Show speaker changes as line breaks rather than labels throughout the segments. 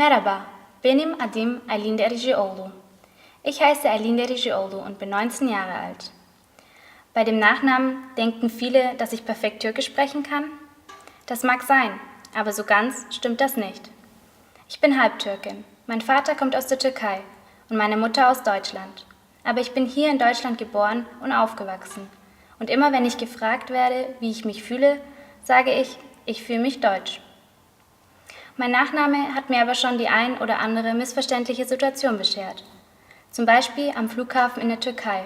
Merhaba, benim adım Aylin Dericioğlu. Ich heiße Aylin Dericioğlu und bin 19 Jahre alt. Bei dem Nachnamen denken viele, dass ich perfekt Türkisch sprechen kann. Das mag sein, aber so ganz stimmt das nicht. Ich bin Halbtürkin. Mein Vater kommt aus der Türkei und meine Mutter aus Deutschland. Aber ich bin hier in Deutschland geboren und aufgewachsen. Und immer wenn ich gefragt werde, wie ich mich fühle, sage ich fühle mich deutsch. Mein Nachname hat mir aber schon die ein oder andere missverständliche Situation beschert. Zum Beispiel am Flughafen in der Türkei.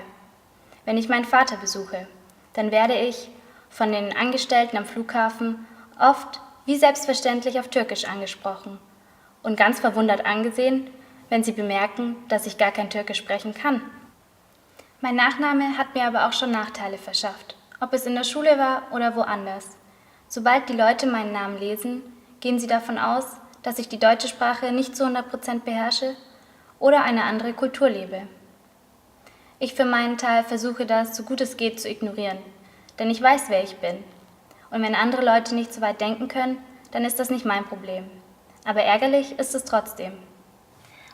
Wenn ich meinen Vater besuche, dann werde ich von den Angestellten am Flughafen oft wie selbstverständlich auf Türkisch angesprochen und ganz verwundert angesehen, wenn sie bemerken, dass ich gar kein Türkisch sprechen kann. Mein Nachname hat mir aber auch schon Nachteile verschafft, ob es in der Schule war oder woanders. Sobald die Leute meinen Namen lesen, gehen sie davon aus, dass ich die deutsche Sprache nicht zu 100% beherrsche oder eine andere Kultur lebe. Ich für meinen Teil versuche das, so gut es geht, zu ignorieren, denn ich weiß, wer ich bin. Und wenn andere Leute nicht so weit denken können, dann ist das nicht mein Problem. Aber ärgerlich ist es trotzdem.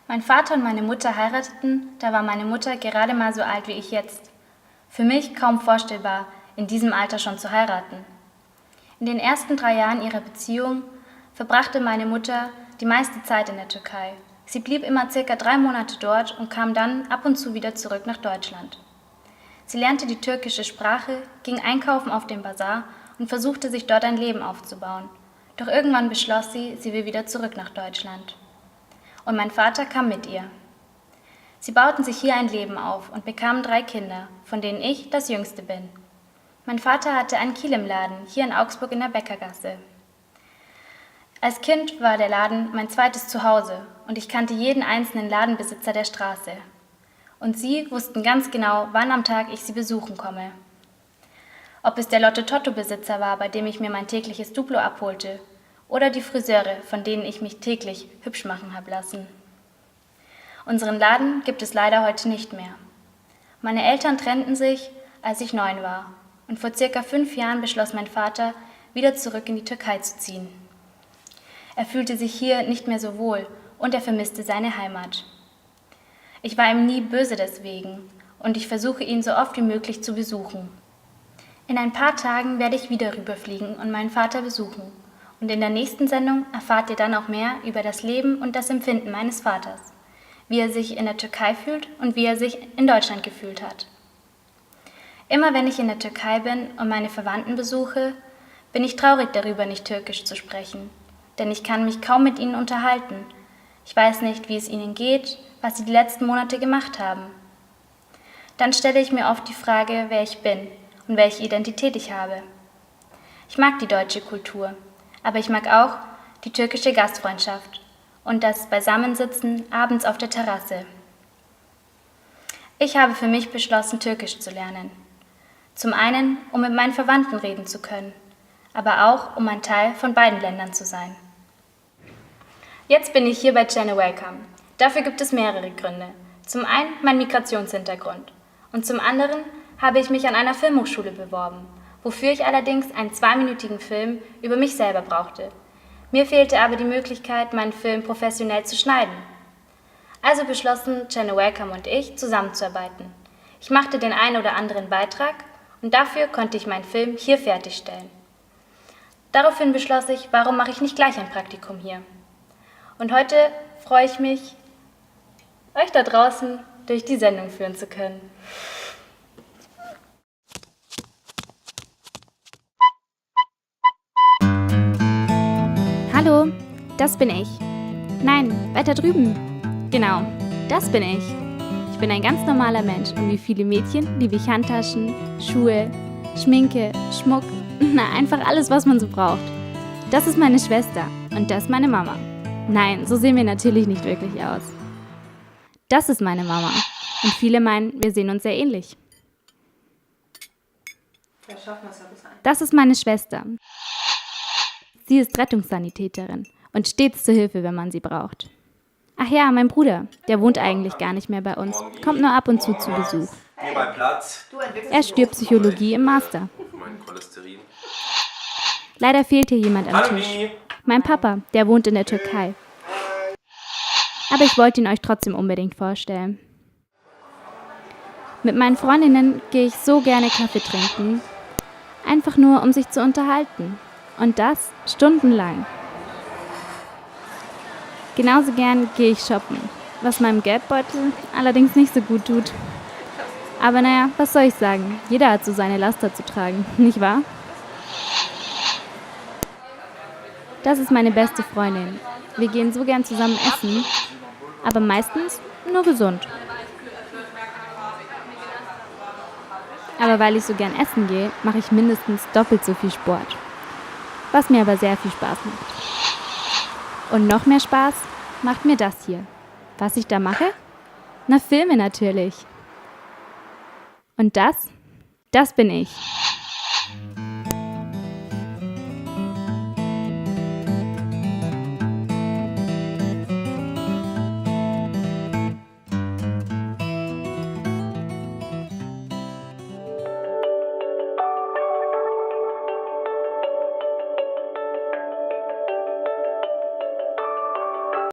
Mein Vater und meine Mutter heirateten, da war meine Mutter gerade mal so alt wie ich jetzt. Für mich kaum vorstellbar, in diesem Alter schon zu heiraten. In den ersten 3 Jahren ihrer Beziehung verbrachte meine Mutter die meiste Zeit in der Türkei. Sie blieb immer ca. 3 Monate dort und kam dann ab und zu wieder zurück nach Deutschland. Sie lernte die türkische Sprache, ging einkaufen auf den Basar und versuchte sich dort ein Leben aufzubauen. Doch irgendwann beschloss sie will wieder zurück nach Deutschland. Und mein Vater kam mit ihr. Sie bauten sich hier ein Leben auf und bekamen 3 Kinder, von denen ich das jüngste bin. Mein Vater hatte einen Kilimladen hier in Augsburg in der Bäckergasse. Als Kind war der Laden mein zweites Zuhause und ich kannte jeden einzelnen Ladenbesitzer der Straße. Und sie wussten ganz genau, wann am Tag ich sie besuchen komme. Ob es der Lotto-Totto-Besitzer war, bei dem ich mir mein tägliches Duplo abholte, oder die Friseure, von denen ich mich täglich hübsch machen habe lassen. Unseren Laden gibt es leider heute nicht mehr. Meine Eltern trennten sich, als ich 9 war, und vor ca. 5 Jahren beschloss mein Vater, wieder zurück in die Türkei zu ziehen. Er fühlte sich hier nicht mehr so wohl und er vermisste seine Heimat. Ich war ihm nie böse deswegen und ich versuche ihn so oft wie möglich zu besuchen. In ein paar Tagen werde ich wieder rüberfliegen und meinen Vater besuchen. Und in der nächsten Sendung erfahrt ihr dann auch mehr über das Leben und das Empfinden meines Vaters, wie er sich in der Türkei fühlt und wie er sich in Deutschland gefühlt hat. Immer wenn ich in der Türkei bin und meine Verwandten besuche, bin ich traurig darüber, nicht Türkisch zu sprechen. Denn ich kann mich kaum mit ihnen unterhalten. Ich weiß nicht, wie es ihnen geht, was sie die letzten Monate gemacht haben. Dann stelle ich mir oft die Frage, wer ich bin und welche Identität ich habe. Ich mag die deutsche Kultur, aber ich mag auch die türkische Gastfreundschaft und das Beisammensitzen abends auf der Terrasse. Ich habe für mich beschlossen, Türkisch zu lernen. Zum einen, um mit meinen Verwandten reden zu können, aber auch, um ein Teil von beiden Ländern zu sein. Jetzt bin ich hier bei Channel Welcome. Dafür gibt es mehrere Gründe. Zum einen mein Migrationshintergrund und zum anderen habe ich mich an einer Filmhochschule beworben, wofür ich allerdings einen 2-minütigen Film über mich selber brauchte. Mir fehlte aber die Möglichkeit, meinen Film professionell zu schneiden. Also beschlossen Channel Welcome und ich, zusammenzuarbeiten. Ich machte den einen oder anderen Beitrag und dafür konnte ich meinen Film hier fertigstellen. Daraufhin beschloss ich, warum mache ich nicht gleich ein Praktikum hier? Und heute freue ich mich, euch da draußen durch die Sendung führen zu können.
Hallo, das bin ich. Nein, weiter drüben. Genau, das bin ich. Ich bin ein ganz normaler Mensch und wie viele Mädchen liebe ich Handtaschen, Schuhe, Schminke, Schmuck, na einfach alles, was man so braucht. Das ist meine Schwester und das meine Mama. Nein, so sehen wir natürlich nicht wirklich aus. Das ist meine Mama und viele meinen, wir sehen uns sehr ähnlich. Das ist meine Schwester. Sie ist Rettungssanitäterin und stets zur Hilfe, wenn man sie braucht. Ach ja, mein Bruder, der wohnt eigentlich gar nicht mehr bei uns, kommt nur ab und zu Besuch. Er studiert Psychologie im Master. Leider fehlt hier jemand am Tisch. Mein Papa, der wohnt in der Türkei. Aber ich wollte ihn euch trotzdem unbedingt vorstellen. Mit meinen Freundinnen gehe ich so gerne Kaffee trinken, einfach nur um sich zu unterhalten. Und das stundenlang. Genauso gern gehe ich shoppen, was meinem Geldbeutel allerdings nicht so gut tut. Aber naja, was soll ich sagen? Jeder hat so seine Laster zu tragen, nicht wahr? Das ist meine beste Freundin. Wir gehen so gern zusammen essen, aber meistens nur gesund. Aber weil ich so gern essen gehe, mache ich mindestens doppelt so viel Sport. Was mir aber sehr viel Spaß macht. Und noch mehr Spaß macht mir das hier. Was ich da mache? Na, Filme natürlich. Und das bin ich.